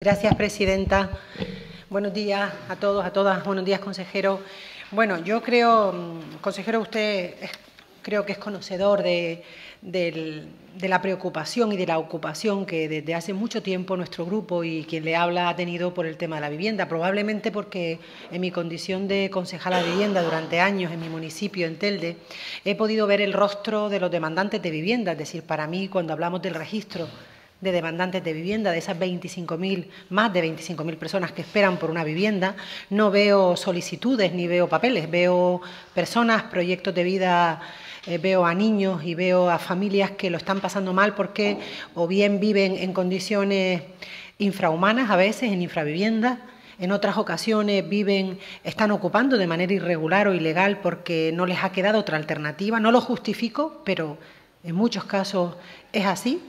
Gracias, presidenta. Buenos días a todos, a todas. Buenos días, consejero. Bueno, yo creo, consejero, usted creo que es conocedor de la preocupación y de la ocupación que desde hace mucho tiempo nuestro grupo y quien le habla ha tenido por el tema de la vivienda, probablemente porque en mi condición de concejala de vivienda durante años en mi municipio, en Telde, he podido ver el rostro de los demandantes de vivienda. Es decir, para mí, cuando hablamos del registro de demandantes de vivienda, de esas más de 25.000 personas que esperan por una vivienda, no veo solicitudes ni veo papeles, veo personas, proyectos de vida, veo a niños y veo a familias que lo están pasando mal porque o bien viven en condiciones infrahumanas, a veces en infraviviendas, en otras ocasiones están ocupando de manera irregular o ilegal porque no les ha quedado otra alternativa. No lo justifico, pero en muchos casos es así.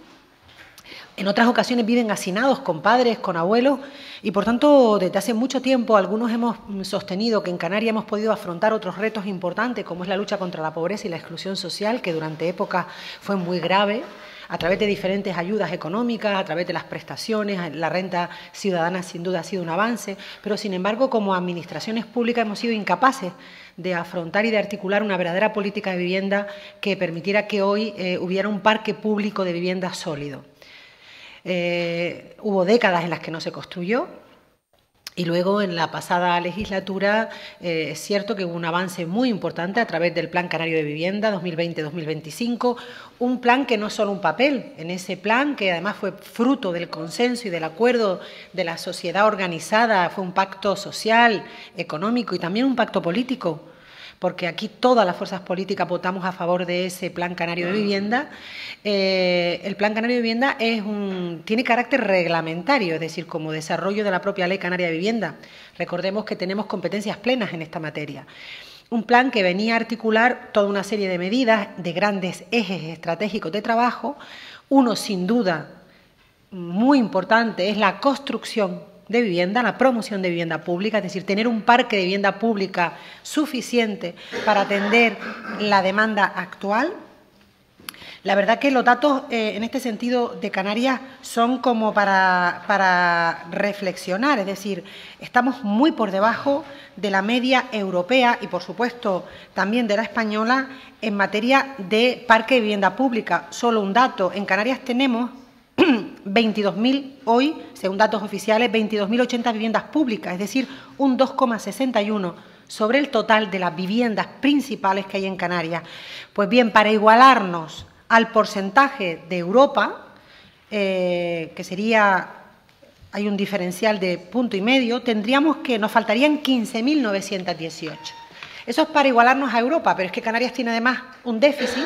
En otras ocasiones viven hacinados con padres, con abuelos y, por tanto, desde hace mucho tiempo algunos hemos sostenido que en Canarias hemos podido afrontar otros retos importantes, como es la lucha contra la pobreza y la exclusión social, que durante épocas fue muy grave, a través de diferentes ayudas económicas, a través de las prestaciones. La renta ciudadana sin duda ha sido un avance, pero sin embargo como administraciones públicas hemos sido incapaces de afrontar y de articular una verdadera política de vivienda que permitiera que hoy hubiera un parque público de vivienda sólido. Hubo décadas en las que no se construyó y luego en la pasada legislatura es cierto que hubo un avance muy importante a través del Plan Canario de Vivienda 2020-2025, un plan que no es solo un papel. En ese plan, que además fue fruto del consenso y del acuerdo de la sociedad organizada, fue un pacto social, económico y también un pacto político, porque aquí todas las fuerzas políticas votamos a favor de ese Plan Canario de Vivienda. El Plan Canario de Vivienda tiene carácter reglamentario, es decir, como desarrollo de la propia Ley Canaria de Vivienda. Recordemos que tenemos competencias plenas en esta materia. Un plan que venía a articular toda una serie de medidas, de grandes ejes estratégicos de trabajo. Uno, sin duda, muy importante, es la construcción de vivienda, la promoción de vivienda pública, es decir, tener un parque de vivienda pública suficiente para atender la demanda actual. La verdad que los datos en este sentido de Canarias son como para reflexionar, es decir, estamos muy por debajo de la media europea y, por supuesto, también de la española en materia de parque de vivienda pública. Solo un dato, en Canarias tenemos 22.000 hoy, según datos oficiales, 22.080 viviendas públicas, es decir, un 2,61 sobre el total de las viviendas principales que hay en Canarias. Pues bien, para igualarnos al porcentaje de Europa, que sería, hay un diferencial de 1,5 puntos, nos faltarían 15.918. Eso es para igualarnos a Europa, pero es que Canarias tiene además un déficit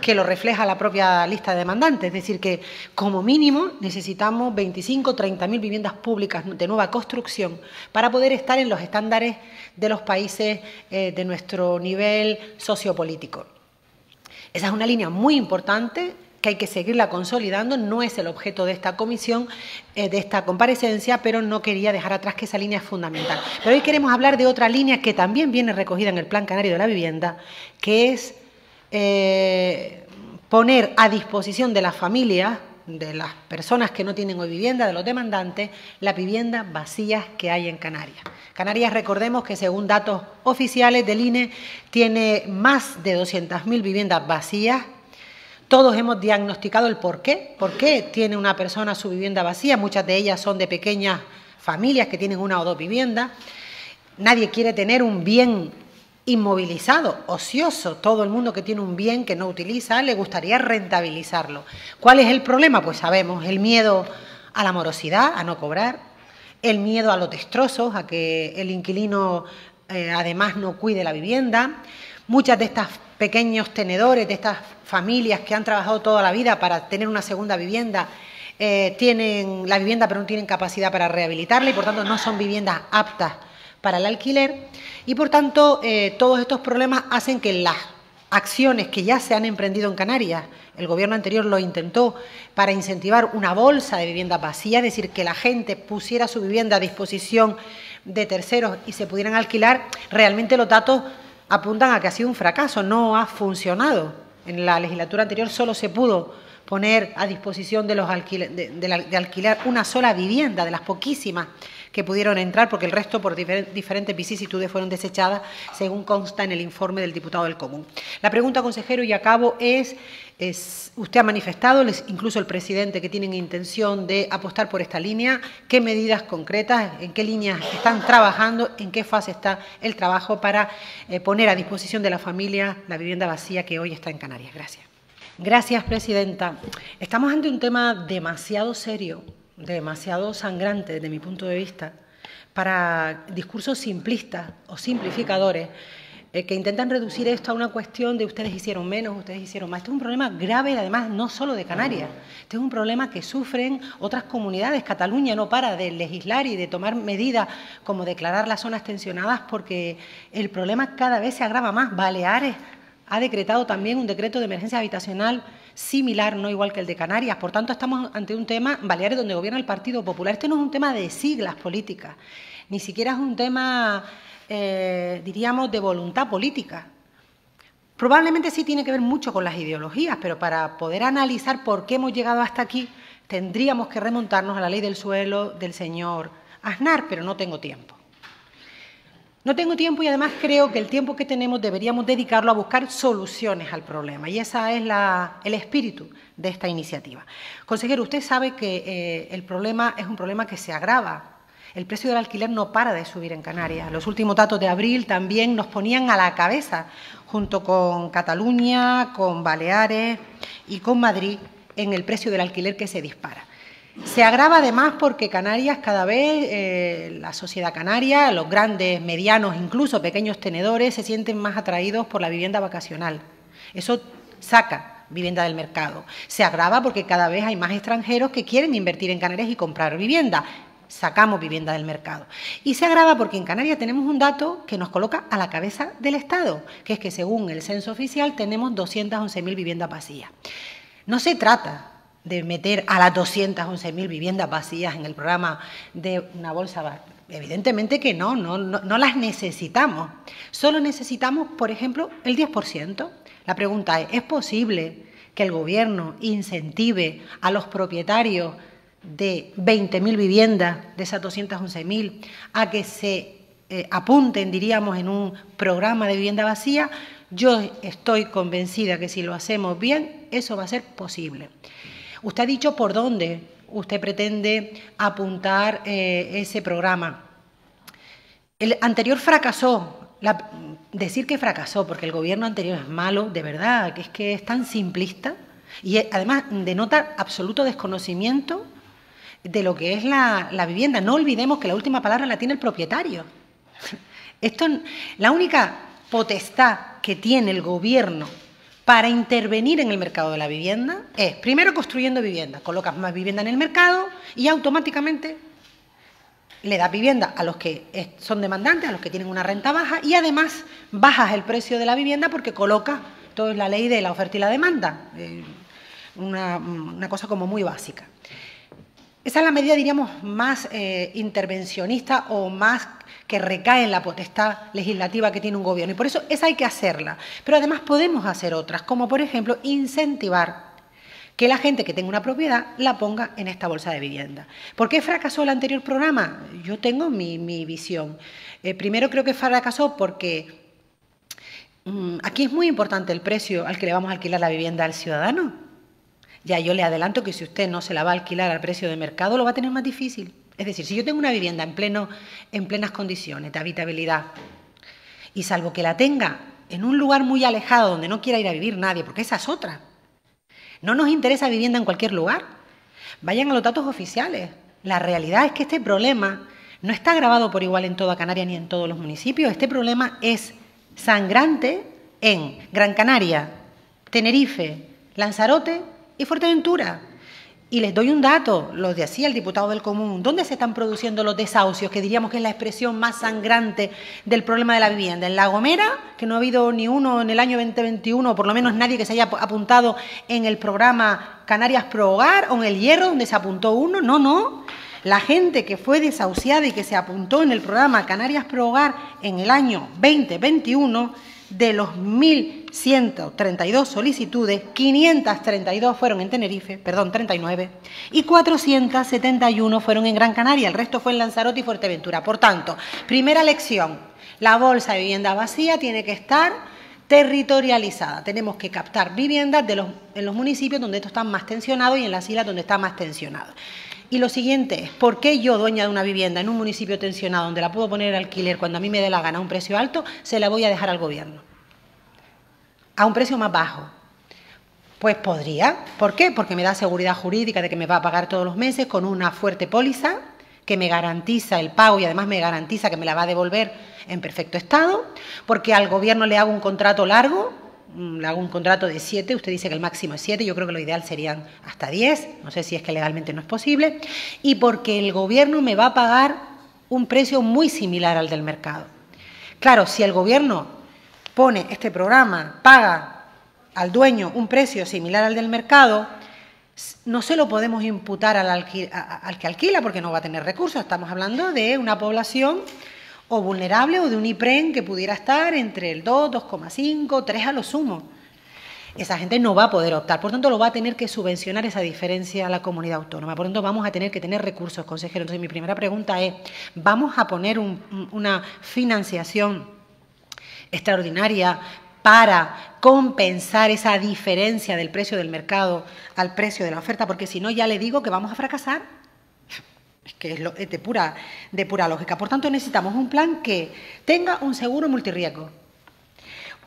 que lo refleja la propia lista de demandantes, es decir, que como mínimo necesitamos 25 o 30.000 viviendas públicas de nueva construcción para poder estar en los estándares de los países de nuestro nivel sociopolítico. Esa es una línea muy importante que hay que seguirla consolidando. No es el objeto de esta comisión, de esta comparecencia, pero no quería dejar atrás que esa línea es fundamental. Pero hoy queremos hablar de otra línea que también viene recogida en el Plan Canario de la Vivienda, que es poner a disposición de las familias, de las personas que no tienen hoy vivienda, de los demandantes, las viviendas vacías que hay en Canarias. Canarias, recordemos que según datos oficiales del INE, tiene más de 200.000 viviendas vacías. Todos hemos diagnosticado el por qué. ¿Por qué tiene una persona su vivienda vacía? Muchas de ellas son de pequeñas familias que tienen una o dos viviendas. Nadie quiere tener un bien inmovilizado, ocioso. Todo el mundo que tiene un bien que no utiliza le gustaría rentabilizarlo. ¿Cuál es el problema? Pues sabemos, el miedo a la morosidad, a no cobrar, el miedo a los destrozos, a que el inquilino además no cuide la vivienda. Muchas de estas pequeños tenedores, de estas familias que han trabajado toda la vida para tener una segunda vivienda, tienen la vivienda pero no tienen capacidad para rehabilitarla y por tanto no son viviendas aptas para el alquiler y por tanto todos estos problemas hacen que las acciones que ya se han emprendido en Canarias, el gobierno anterior lo intentó para incentivar una bolsa de viviendas vacías, es decir, que la gente pusiera su vivienda a disposición de terceros y se pudieran alquilar. Realmente los datos apuntan a que ha sido un fracaso, no ha funcionado. En la legislatura anterior solo se pudo poner a disposición de alquilar una sola vivienda, de las poquísimas que pudieron entrar, porque el resto, por diferentes vicisitudes, fueron desechadas, según consta en el informe del diputado del Común. La pregunta, consejero, y acabo, es usted ha manifestado, incluso el presidente, que tienen intención de apostar por esta línea. ¿Qué medidas concretas, en qué líneas están trabajando, en qué fase está el trabajo para poner a disposición de la familia la vivienda vacía que hoy está en Canarias? Gracias. Gracias, presidenta. Estamos ante un tema demasiado serio, demasiado sangrante desde mi punto de vista, para discursos simplistas o simplificadores que intentan reducir esto a una cuestión de ustedes hicieron menos, ustedes hicieron más. Esto es un problema grave, además, no solo de Canarias. Este es un problema que sufren otras comunidades. Cataluña no para de legislar y de tomar medidas como declarar las zonas tensionadas, porque el problema cada vez se agrava más. Baleares ha decretado también un decreto de emergencia habitacional similar, no igual que el de Canarias. Por tanto, estamos ante un tema, Baleares, donde gobierna el Partido Popular. Este no es un tema de siglas políticas, ni siquiera es un tema, diríamos, de voluntad política. Probablemente sí tiene que ver mucho con las ideologías, pero para poder analizar por qué hemos llegado hasta aquí, tendríamos que remontarnos a la ley del suelo del señor Aznar, pero no tengo tiempo. No tengo tiempo y además creo que el tiempo que tenemos deberíamos dedicarlo a buscar soluciones al problema, y ese es el espíritu de esta iniciativa. Consejero, usted sabe que el problema es un problema que se agrava. El precio del alquiler no para de subir en Canarias. Los últimos datos de abril también nos ponían a la cabeza, junto con Cataluña, con Baleares y con Madrid, en el precio del alquiler que se dispara. Se agrava además porque Canarias cada vez, la sociedad canaria, los grandes, medianos, incluso pequeños tenedores, se sienten más atraídos por la vivienda vacacional. Eso saca vivienda del mercado. Se agrava porque cada vez hay más extranjeros que quieren invertir en Canarias y comprar vivienda. Sacamos vivienda del mercado. Y se agrava porque en Canarias tenemos un dato que nos coloca a la cabeza del Estado, que es que según el censo oficial tenemos 211.000 viviendas vacías. No se trata de meter a las 211.000 viviendas vacías en el programa de una bolsa. Evidentemente que no las necesitamos. Solo necesitamos, por ejemplo, el 10%. La pregunta es posible que el Gobierno incentive a los propietarios de 20.000 viviendas, de esas 211.000, a que se apunten, diríamos, en un programa de vivienda vacía? Yo estoy convencida que si lo hacemos bien, eso va a ser posible. Usted ha dicho por dónde usted pretende apuntar ese programa. El anterior fracasó. Decir que fracasó porque el Gobierno anterior es malo, de verdad, que es que es tan simplista y además denota absoluto desconocimiento de lo que es la vivienda. No olvidemos que la última palabra la tiene el propietario. La única potestad que tiene el Gobierno para intervenir en el mercado de la vivienda es, primero, construyendo viviendas. Colocas más vivienda en el mercado y automáticamente le das vivienda a los que son demandantes, a los que tienen una renta baja, y además bajas el precio de la vivienda porque colocas, todo es la ley de la oferta y la demanda, una cosa como muy básica. Esa es la medida, diríamos, más intervencionista o más que recae en la potestad legislativa que tiene un gobierno. Y por eso esa hay que hacerla. Pero además podemos hacer otras, como por ejemplo incentivar que la gente que tenga una propiedad la ponga en esta bolsa de vivienda. ¿Por qué fracasó el anterior programa? Yo tengo mi visión. Primero creo que fracasó porque aquí es muy importante el precio al que le vamos a alquilar la vivienda al ciudadano. Ya yo le adelanto que si usted no se la va a alquilar al precio de mercado, lo va a tener más difícil. Es decir, si yo tengo una vivienda en plenas condiciones de habitabilidad, y salvo que la tenga en un lugar muy alejado donde no quiera ir a vivir nadie, porque esa es otra, no nos interesa vivienda en cualquier lugar, vayan a los datos oficiales. La realidad es que este problema no está agravado por igual en toda Canarias ni en todos los municipios. Este problema es sangrante en Gran Canaria, Tenerife, Lanzarote y Fuerteventura. Y les doy un dato, lo decía el diputado del Común. ¿Dónde se están produciendo los desahucios, que diríamos que es la expresión más sangrante del problema de la vivienda? ¿En La Gomera, que no ha habido ni uno en el año 2021, o por lo menos nadie que se haya apuntado en el programa Canarias Pro Hogar, o en El Hierro, donde se apuntó uno? No. La gente que fue desahuciada y que se apuntó en el programa Canarias Pro Hogar en el año 2021 de los 1.132 solicitudes, 532 fueron en Tenerife, 39, y 471 fueron en Gran Canaria, el resto fue en Lanzarote y Fuerteventura. Por tanto, primera lección, la bolsa de vivienda vacía tiene que estar territorializada. Tenemos que captar viviendas en los municipios donde esto está más tensionado y en las islas donde está más tensionado. Y lo siguiente es, ¿por qué yo, dueña de una vivienda en un municipio tensionado donde la puedo poner al alquiler cuando a mí me dé la gana a un precio alto, se la voy a dejar al gobierno a un precio más bajo? Pues podría. ¿Por qué? Porque me da seguridad jurídica de que me va a pagar todos los meses con una fuerte póliza que me garantiza el pago y además me garantiza que me la va a devolver en perfecto estado, porque al gobierno le hago un contrato largo, le hago un contrato de 7, usted dice que el máximo es 7, yo creo que lo ideal serían hasta 10, no sé si es que legalmente no es posible, y porque el gobierno me va a pagar un precio muy similar al del mercado. Claro, si el gobierno pone este programa, paga al dueño un precio similar al del mercado, no se lo podemos imputar al que alquila porque no va a tener recursos. Estamos hablando de una población o vulnerable o de un IPREN que pudiera estar entre el 2, 2,5, 3 a lo sumo. Esa gente no va a poder optar, por tanto lo va a tener que subvencionar esa diferencia a la comunidad autónoma, por tanto vamos a tener que tener recursos, consejero. Entonces mi primera pregunta es, ¿vamos a poner una financiación extraordinaria para compensar esa diferencia del precio del mercado al precio de la oferta? Porque si no, ya le digo que vamos a fracasar. Es que es de pura lógica. Por tanto, necesitamos un plan que tenga un seguro multirriesgo,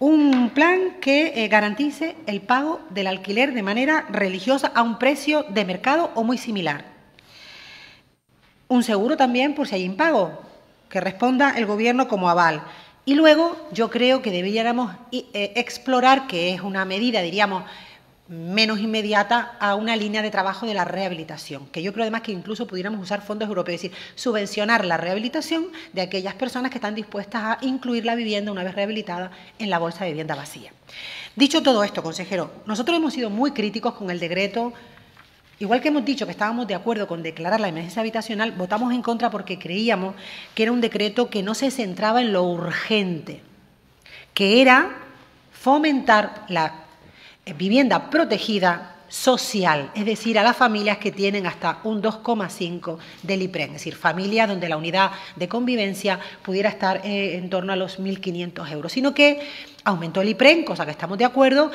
un plan que garantice el pago del alquiler de manera religiosa a un precio de mercado o muy similar. Un seguro también por si hay impago, que responda el gobierno como aval. Y luego yo creo que deberíamos explorar, que es una medida, diríamos, menos inmediata, a una línea de trabajo de la rehabilitación, que yo creo además que incluso pudiéramos usar fondos europeos, es decir, subvencionar la rehabilitación de aquellas personas que están dispuestas a incluir la vivienda una vez rehabilitada en la bolsa de vivienda vacía. Dicho todo esto, consejero, nosotros hemos sido muy críticos con el decreto. Igual que hemos dicho que estábamos de acuerdo con declarar la emergencia habitacional, votamos en contra porque creíamos que era un decreto que no se centraba en lo urgente, que era fomentar la vivienda protegida social, es decir, a las familias que tienen hasta un 2,5 del IPREN, es decir, familias donde la unidad de convivencia pudiera estar en torno a los 1.500 euros, sino que aumentó el IPREN, cosa que estamos de acuerdo,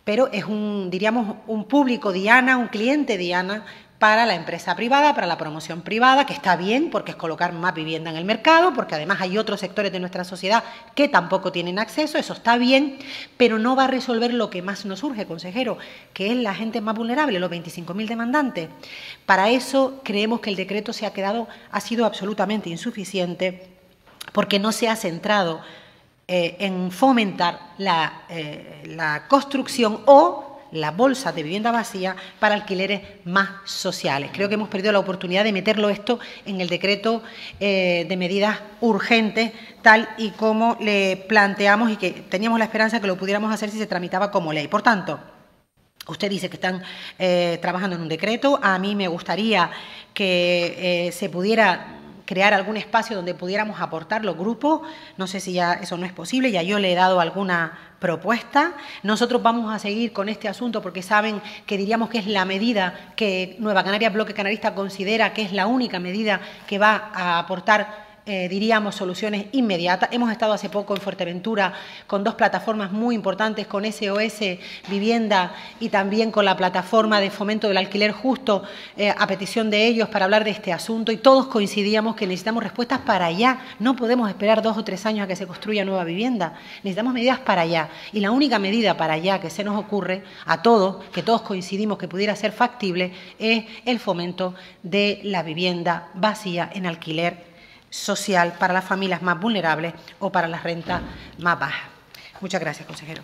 pero es diríamos, un público diana, un cliente diana para la empresa privada, para la promoción privada, que está bien porque es colocar más vivienda en el mercado, porque además hay otros sectores de nuestra sociedad que tampoco tienen acceso, eso está bien, pero no va a resolver lo que más nos urge, consejero, que es la gente más vulnerable, los 25.000 demandantes. Para eso creemos que el decreto ha sido absolutamente insuficiente porque no se ha centrado en fomentar la construcción o la bolsa de vivienda vacía para alquileres más sociales. Creo que hemos perdido la oportunidad de meterlo esto en el decreto de medidas urgentes, tal y como le planteamos y que teníamos la esperanza de que lo pudiéramos hacer si se tramitaba como ley. Por tanto, usted dice que están trabajando en un decreto. A mí me gustaría que se pudiera crear algún espacio donde pudiéramos aportar los grupos. No sé si ya eso no es posible, ya yo le he dado alguna propuesta. Nosotros vamos a seguir con este asunto porque saben que diríamos que es la medida que Nueva Canarias Bloque Canarista considera que es la única medida que va a aportar diríamos soluciones inmediatas. Hemos estado hace poco en Fuerteventura con dos plataformas muy importantes, con SOS Vivienda y también con la plataforma de fomento del alquiler justo, a petición de ellos para hablar de este asunto, y todos coincidíamos que necesitamos respuestas para allá. No podemos esperar 2 o 3 años a que se construya nueva vivienda, necesitamos medidas para allá, y la única medida para allá que se nos ocurre a todos, que todos coincidimos que pudiera ser factible, es el fomento de la vivienda vacía en alquiler social para las familias más vulnerables o para las rentas más bajas. Muchas gracias, consejero.